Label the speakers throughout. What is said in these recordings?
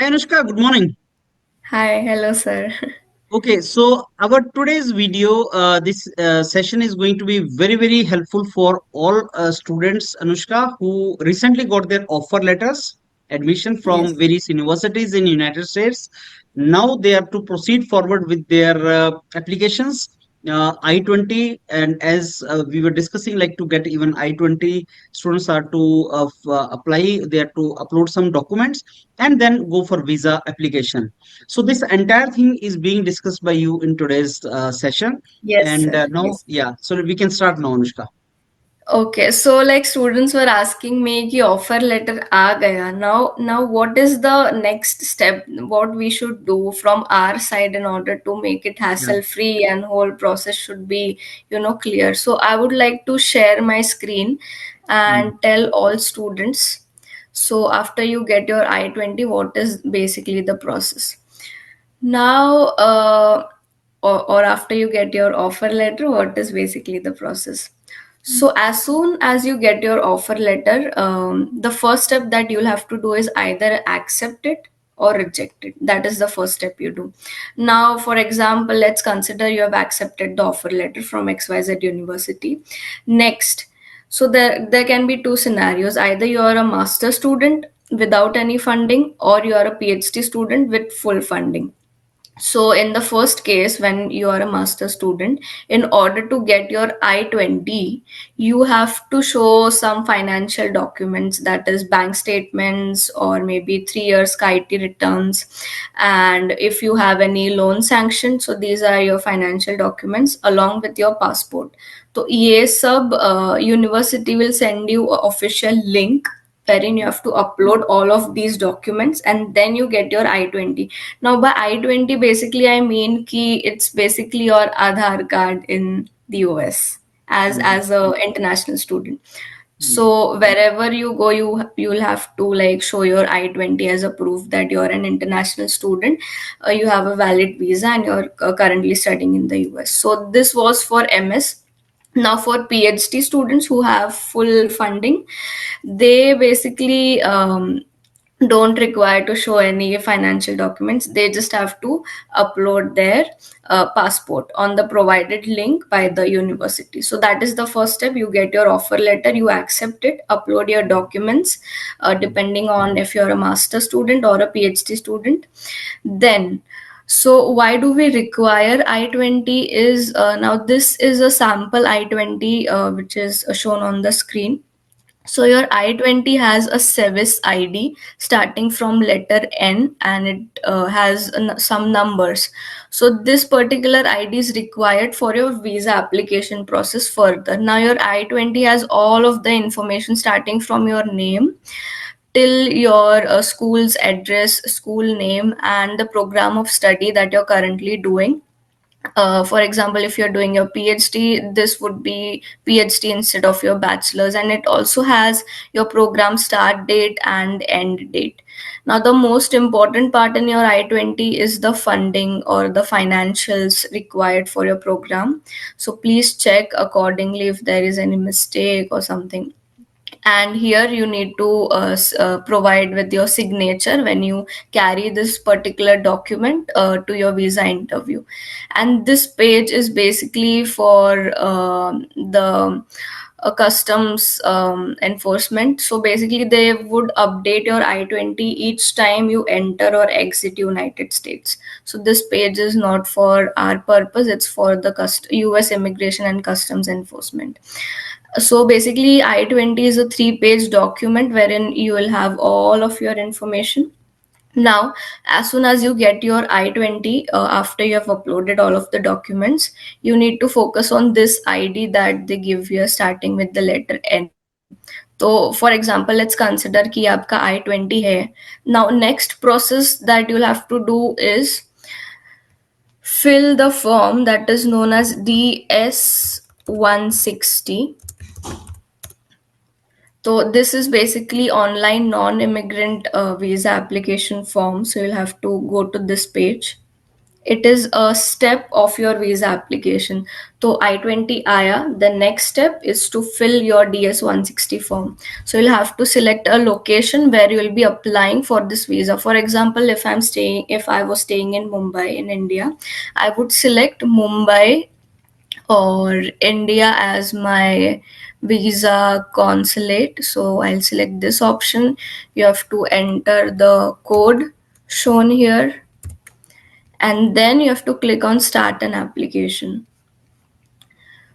Speaker 1: Anushka, good morning.
Speaker 2: Hi, hello, sir.
Speaker 1: Okay, so our today's video, this session is going to be very helpful for all students, Anushka, who recently got their offer letters, admission from
Speaker 2: Yes.
Speaker 1: various universities in United States. Now they have to proceed forward with their applications, I-20, and as we were discussing, like to get even I-20, students are to apply, they have to upload some documents and then go for visa application. So this entire thing is being discussed by you in today's session.
Speaker 2: Yes,
Speaker 1: And
Speaker 2: sir.
Speaker 1: now,
Speaker 2: Yes.
Speaker 1: yeah, so we can start now, Anushka.
Speaker 2: Okay, so like students were asking me कि offer letter आ गया. Now what is the next step? What we should do from our side in order to make it
Speaker 1: Yeah.
Speaker 2: hassle free and whole process should be, clear. So I would like to share my screen
Speaker 1: Mm,
Speaker 2: and tell all students. So after you get your I-20, what is basically the process? Now, or after you get your offer letter, what is basically the process? So, as soon as you get your offer letter, the first step that you'll have to do is either accept it or reject it. That is the first step you do. Now, for example, let's consider you have accepted the offer letter from XYZ University. Next, so there can be two scenarios. Either you are a master student without any funding, or you are a PhD student with full funding. So, in the first case, when you are a master student, in order to get your I-20, you have to show some financial documents, that is, bank statements or maybe 3 years KIT returns. And if you have any loan sanction, so these are your financial documents along with your passport. So, ये सब university will send you a official link wherein you have to upload all of these documents and then you get your I-20. Now, by I-20, basically, I mean ki it's basically your Aadhaar card in the US
Speaker 1: mm,
Speaker 2: as a international student.
Speaker 1: mm,
Speaker 2: So wherever you go, you'll have to like show your I-20 as a proof that you're an international student. You have a valid visa and you're currently studying in the US. So this was for MS. Now for PhD students who have full funding, they basically don't require to show any financial documents. They just have to upload their passport on the provided link by the university. So that is the first step. You get your offer letter, you accept it, upload your documents, depending on if you're a master student or a PhD student. Then, so why do we require I-20 is, now this is a sample I-20 which is shown on the screen. So your I-20 has a service ID starting from letter N, and it has some numbers. So this particular ID is required for your visa application process further. Now your I-20 has all of the information starting from your name till your school's address, school name, and the program of study that you're currently doing. For example, if you're doing your PhD, this would be PhD instead of your bachelor's, and it also has your program start date and end date. Now, the most important part in your I-20 is the funding or the financials required for your program. So please check accordingly if there is any mistake or something. And here you need to provide with your signature when you carry this particular document to your visa interview. And this page is basically for the customs enforcement. So basically they would update your I-20 each time you enter or exit United States. So this page is not for our purpose, it's for the US immigration and customs enforcement. So basically, I-20 is a three-page document wherein you will have all of your information. Now, as soon as you get your I-20, after you have uploaded all of the documents, you need to focus on this ID that they give you starting with the letter N. So, for example, let's consider कि आपका I-20 है. Now, next process that you'll have to do is fill the form that is known as DS-160. So this is basically online non-immigrant visa application form. So you'll have to go to this page. it is a step of your visa application. So I-20 AYA, the next step is to fill your DS-160 form. So you'll have to select a location where you will be applying for this visa. For example, if I was staying in Mumbai in India, I would select Mumbai or India as my visa consulate. So I'll select this option. You have to enter the code shown here, and then you have to click on start an application.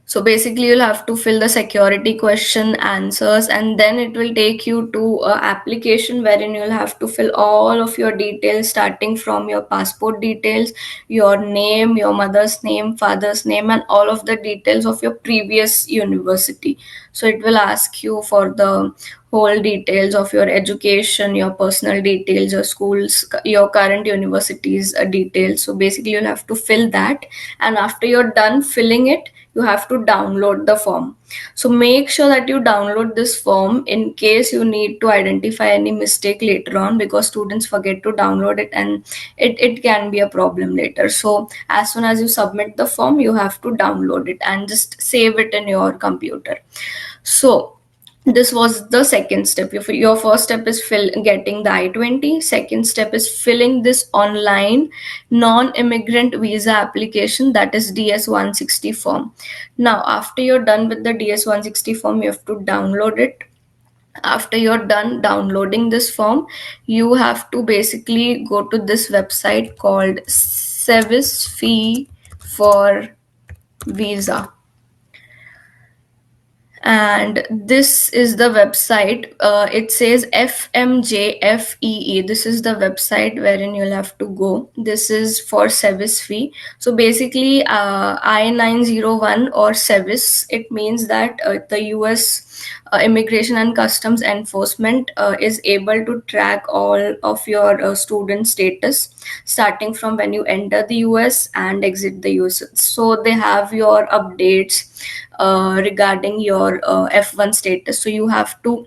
Speaker 2: So basically, you'll have to fill the security question answers, and then it will take you to a application wherein you'll have to fill all of your details, starting from your passport details, your name, your mother's name, father's name, and all of the details of your previous university. So it will ask you for the whole details of your education, your personal details, your schools, your current university's details. So basically, you'll have to fill that, and after you're done filling it, you have to download the form. So make sure that you download this form in case you need to identify any mistake later on, because students forget to download it, and it can be a problem later. So as soon as you submit the form, you have to download it and just save it in your computer. So this was the second step. Your first step is getting the I-20. Second step is filling this online non-immigrant visa application, that is DS-160 form. Now after you're done with the DS-160 form, you have to download it. After you're done downloading this form, you have to basically go to this website called Service Fee for Visa, and this is the website. It says FMJFEE. This is the website wherein you'll have to go. This is for service fee. So basically, I-901 or service, it means that the US Immigration and Customs Enforcement is able to track all of your student status, starting from when you enter the US and exit the US. So they have your updates regarding your F1 status. So you have to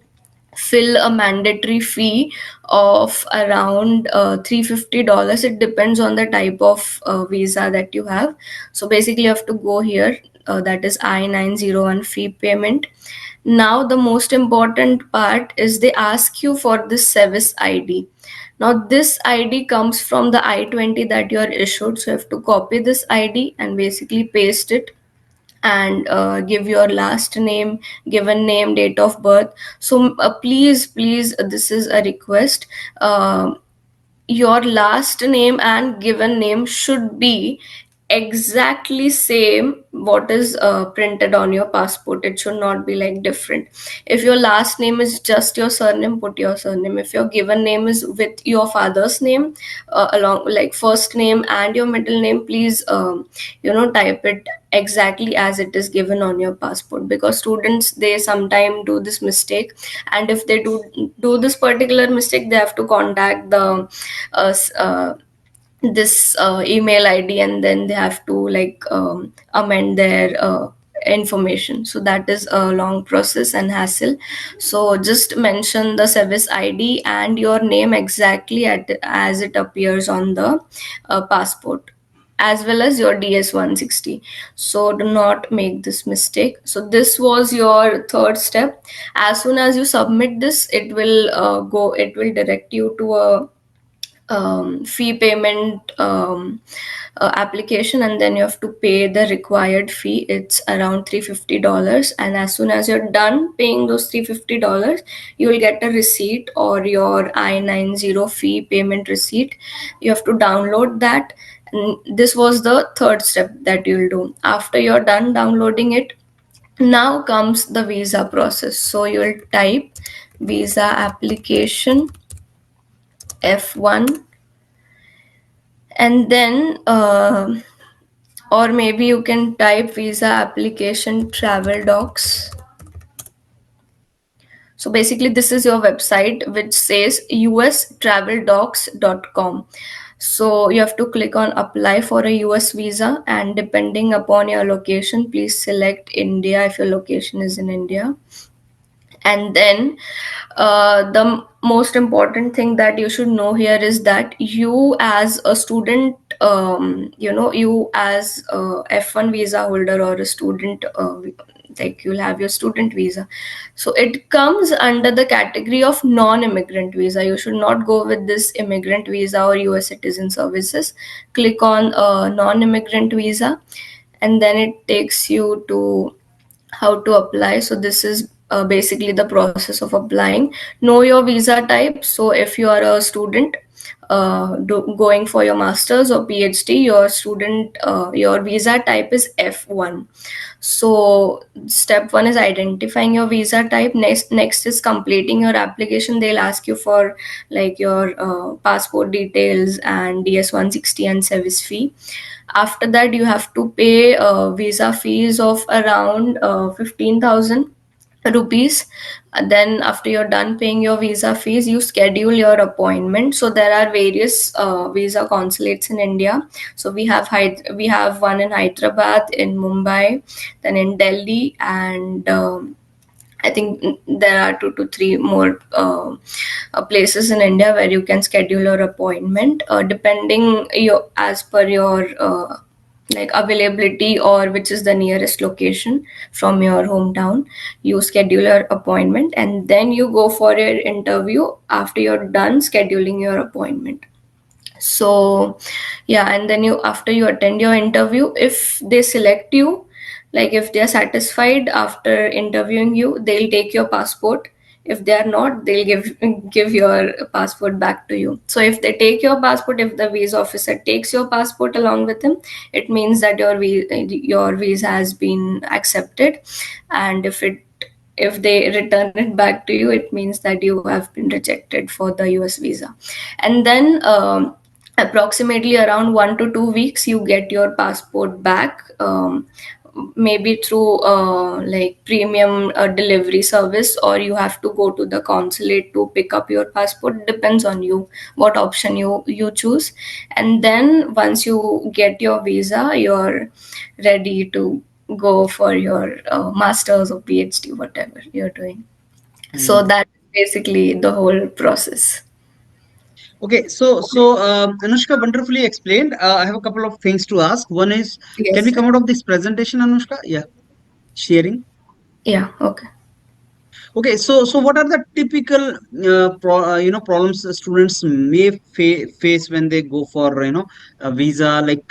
Speaker 2: fill a mandatory fee of around $350. It depends on the type of visa that you have. So basically, you have to go here. That is I-901 fee payment. Now, the most important part is they ask you for this service ID. Now, this ID comes from the I-20 that you are issued. So you have to copy this ID and basically paste it, and give your last name, given name, date of birth. So please, this is a request. Your last name and given name should be exactly same what is printed on your passport. It should not be like different. If your last name is just your surname, put your surname. If your given name is with your father's name, along like first name and your middle name, please type it exactly as it is given on your passport, because students, they sometimes do this mistake, and if they do this particular mistake, they have to contact the uh, s- uh, this email ID, and then they have to amend their information. So that is a long process and hassle. So just mention the service ID and your name exactly as it appears on the passport, as well as your DS-160. So do not make this mistake. So this was your third step. As soon as you submit this, it will direct you to a fee payment application, and then you have to pay the required fee. It's around $350, and as soon as you're done paying those $350, you will get a receipt or your I-90 fee payment receipt. You have to download that, and this was the third step that you'll do. After you're done downloading it, now comes the visa process. So you'll type visa application F1, and then or maybe you can type visa application travel docs. So basically, this is your website which says ustraveldocs.com. So you have to click on apply for a US visa, and depending upon your location, please select India if your location is in India. And then the most important thing that you should know here is that you, as a student you as a F1 visa holder or a student, like you'll have your student visa. So it comes under the category of non-immigrant visa. You should not go with this immigrant visa or US citizen services. Click on non-immigrant visa, and then it takes you to how to apply. So this is basically the process of applying. Know your visa type. So if you are a student going for your masters or PhD, your visa type is F1. So step one is identifying your visa type. Next is completing your application. They'll ask you for like your passport details and DS-160 and service fee. After that, you have to pay visa fees of around 15,000 rupees. Then after you're done paying your visa fees, you schedule your appointment. So there are various visa consulates in India. So we have one in Hyderabad, in Mumbai, then in Delhi, and I think there are two to three more places in India where you can schedule your appointment, depending your as per your like availability or which is the nearest location from your hometown. You schedule your appointment and then you go for your interview after you're done scheduling your appointment. So yeah, and then you after you attend your interview, if they select you, like if they are satisfied after interviewing you, they'll take your passport. If they are not, they'll give your passport back to you. So if they take your passport, if the visa officer takes your passport along with him, it means that your visa has been accepted. And if they return it back to you, it means that you have been rejected for the US visa. And then approximately around 1 to 2 weeks you get your passport back, maybe through like premium delivery service, or you have to go to the consulate to pick up your passport. Depends on you what option you choose. And then once you get your visa, you're ready to go for your masters or PhD, whatever you're doing. So
Speaker 1: Mm.
Speaker 2: that's basically the whole process.
Speaker 1: Okay, Anushka wonderfully explained. I have a couple of things to ask. One is, can we
Speaker 2: Yes,
Speaker 1: come out of this presentation, Anushka? Yeah, sharing.
Speaker 2: yeah, okay.
Speaker 1: Okay, so what are the typical problems students may face when they go for a visa? Like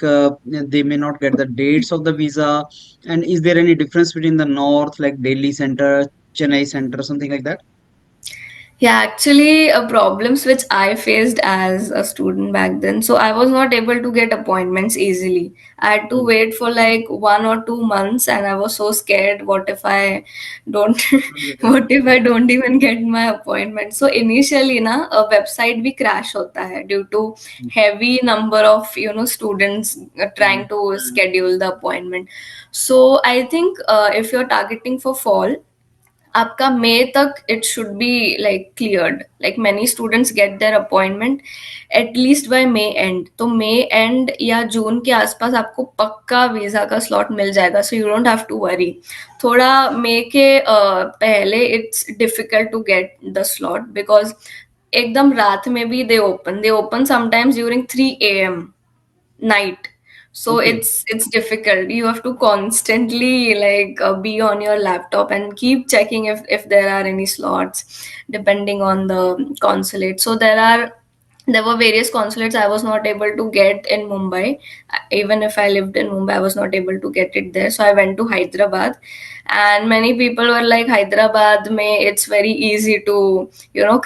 Speaker 1: they may not get the dates of the visa, and is there any difference between the north, like Delhi center, Chennai center, something like that?
Speaker 2: Yeah, actually, problems which I faced as a student back then. So I was not able to get appointments easily. I had to
Speaker 1: Mm.
Speaker 2: wait for like 1 or 2 months, and I was so scared. What if I don't?
Speaker 1: Don't get it.
Speaker 2: What if I don't even get my appointment? So initially, na a website भी crash होता है due to
Speaker 1: Mm.
Speaker 2: heavy number of students trying
Speaker 1: Mm.
Speaker 2: to schedule the appointment. So I think if you're targeting for fall, आपका मई तक it should be like cleared. Like many students get their appointment at least by May end. तो May and या जून के आसपास आपको पक्का visa का स्लॉट मिल जाएगा. So you don't have to worry. थोड़ा मई के पहले it's difficult to get the slot because एकदम रात में भी they open sometimes during 3 a.m. night. So
Speaker 1: Okay.
Speaker 2: it's difficult. You have to constantly like be on your laptop and keep checking if there are any slots depending on the consulate. So there were various consulates I was not able to get in Mumbai. Even if I lived in Mumbai, I was not able to get it there. So I went to Hyderabad, and many people were like, Hyderabad may it's very easy to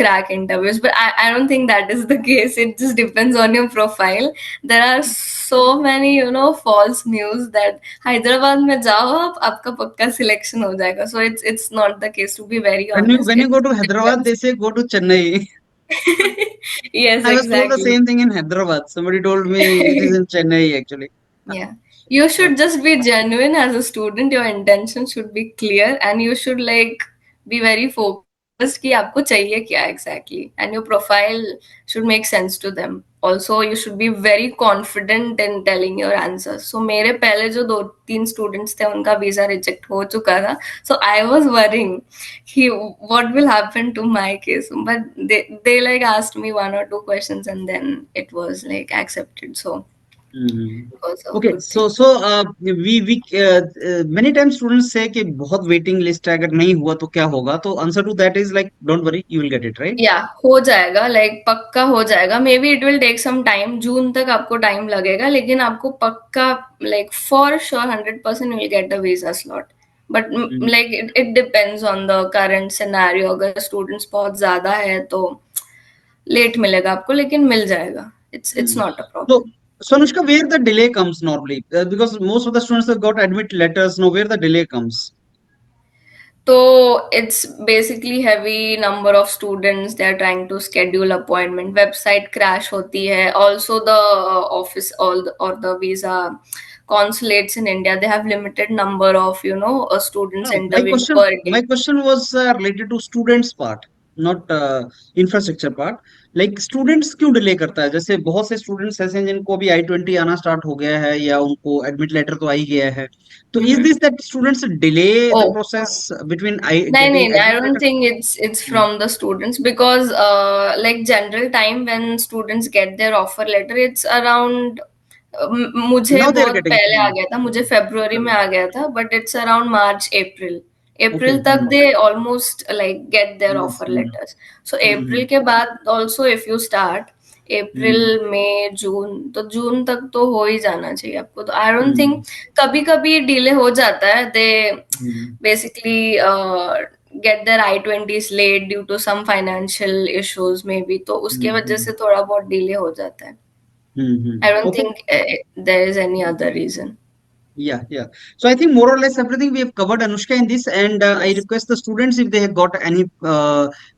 Speaker 2: crack interviews, but I don't think that is the case. It just depends on your profile. There are so many false news that Hyderabad में जाओ आप आपका पक्का selection हो जाएगा. So it's not the case, to be very
Speaker 1: When you
Speaker 2: honest.
Speaker 1: when you
Speaker 2: It
Speaker 1: go to Hyderabad,
Speaker 2: depends.
Speaker 1: they say go to Chennai.
Speaker 2: Yes,
Speaker 1: I was told the
Speaker 2: exactly.
Speaker 1: same thing in Hyderabad. Somebody told me it is in Chennai actually.
Speaker 2: Yeah. You
Speaker 1: Uh,
Speaker 2: should just be genuine as a student. Your intention should be clear, and you should like be very focused कि आपको चाहिए क्या exactly, and your profile should make sense to them. Also, you should be very confident in telling your answers. So मेरे पहले जो 2-3 students थे उनका visa reject हो चुका था. So I was worrying कि what will happen to my case. But they like asked me 1 or 2 questions and then it was like accepted. So
Speaker 1: hmm.
Speaker 2: was a
Speaker 1: Okay,
Speaker 2: good
Speaker 1: so
Speaker 2: thing.
Speaker 1: we many times students say कि बहुत waiting list है, अगर नहीं हुआ तो क्या होगा, तो answer to that is like don't worry, you will get it, right?
Speaker 2: या हो जाएगा, लाइक पक्का हो जाएगा, maybe it will take some time, June तक आपको टाइम लगेगा, लेकिन आपको पक्का, like for sure 100% will get a visa slot. But
Speaker 1: Mm.
Speaker 2: Like it depends on the current scenario, अगर स्टूडेंट्स बहुत ज्यादा है तो लेट मिलेगा आपको, लेकिन मिल जाएगा. It's
Speaker 1: Mm.
Speaker 2: Not a
Speaker 1: So,
Speaker 2: problem.
Speaker 1: so Anushka, where the delay comes normally? Because most of the students have got admit letters. Now, where the delay comes?
Speaker 2: तो it's basically heavy number of students, they are trying to schedule appointment, website crash होती है, also the office और the visa consulates in India, they have limited number of, students
Speaker 1: No,
Speaker 2: interviewing per day.
Speaker 1: my question was related to students part, not infrastructure part. Like students क्यों delay करता है? जैसे बहुत से students ऐसे हैं जिनको भी I-20 आना स्टार्ट हो गया है या उनको एडमिट लेटर तो आ ही गया है. तो is
Speaker 2: Mhm.
Speaker 1: This that students delay the
Speaker 2: Oh,
Speaker 1: process between I
Speaker 2: नहीं
Speaker 1: गेटिंग
Speaker 2: नहीं, I
Speaker 1: admit
Speaker 2: don't
Speaker 1: letter?
Speaker 2: think it's from the students, because like general time when students get their offer letter, it's around, मुझे
Speaker 1: now they are
Speaker 2: बहुत
Speaker 1: getting.
Speaker 2: पहले आ गया था, मुझे February में आ गया था, but it's around March April.
Speaker 1: Okay.
Speaker 2: April तक they almost like get their
Speaker 1: nice.
Speaker 2: Offer letters. So April के बाद also if you start April May June, तो जून तक तो हो ही जाना चाहिए आपको. तो आई डोंट थिंक, कभी कभी डिले हो जाता है, दे basically get their I-20s late due to some financial issues maybe, तो उसके वजह से थोड़ा बहुत डिले हो जाता है. I don't
Speaker 1: okay.
Speaker 2: think there is any other reason.
Speaker 1: Yeah, yeah. So I think more or less everything we have covered, Anushka, in this. And I
Speaker 2: Yes.
Speaker 1: request the students, if they have got any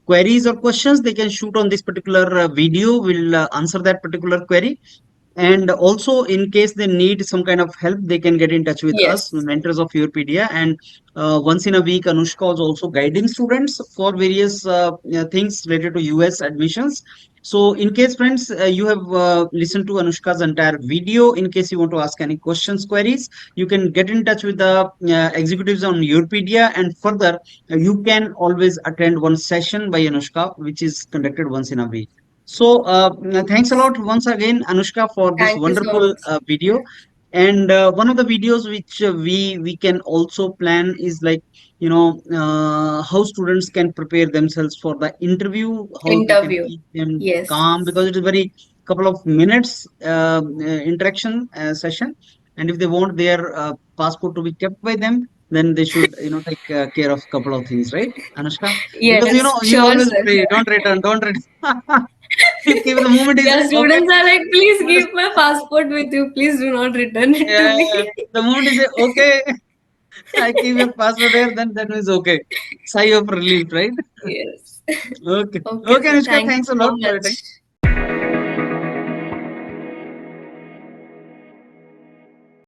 Speaker 1: queries or questions, they can shoot on this particular video. We'll answer that particular query. And also, in case they need some kind of help, they can get in touch with us, the
Speaker 2: Yes.
Speaker 1: mentors of Europedia. And once in a week, Anushka is also guiding students for various things related to US admissions. So, in case, friends, you have listened to Anushka's entire video, in case you want to ask any questions, queries, you can get in touch with the executives on Europedia. And further, you can always attend one session by Anushka, which is conducted once in a week. So, thanks a lot once again, Anushka, for this
Speaker 2: Thank you so
Speaker 1: wonderful
Speaker 2: much.
Speaker 1: video. And one of the videos which we can also plan is like, how students can prepare themselves for the interview, how they can
Speaker 2: Interview.
Speaker 1: keep them
Speaker 2: Yes.
Speaker 1: calm, because it is very couple of minutes interaction session. And if they want their passport to be kept by them, then they should take care of couple of things, right, Anushka? Because
Speaker 2: Yes.
Speaker 1: you
Speaker 2: Sure,
Speaker 1: always
Speaker 2: sir.
Speaker 1: pray, don't return, don't return. If the moment is
Speaker 2: Yeah,
Speaker 1: okay,
Speaker 2: students are like, please
Speaker 1: moment is,
Speaker 2: keep my passport with you. Please do not return it to
Speaker 1: yeah,
Speaker 2: me.
Speaker 1: the moment is okay, I keep your password here, then that means okay. Sigh of relief, right?
Speaker 2: Yes.
Speaker 1: Okay.
Speaker 2: Okay,
Speaker 1: Okay,
Speaker 2: sir.
Speaker 1: Anushka,
Speaker 2: Thank you
Speaker 1: thanks a
Speaker 2: so
Speaker 1: lot for your
Speaker 2: much.
Speaker 1: time.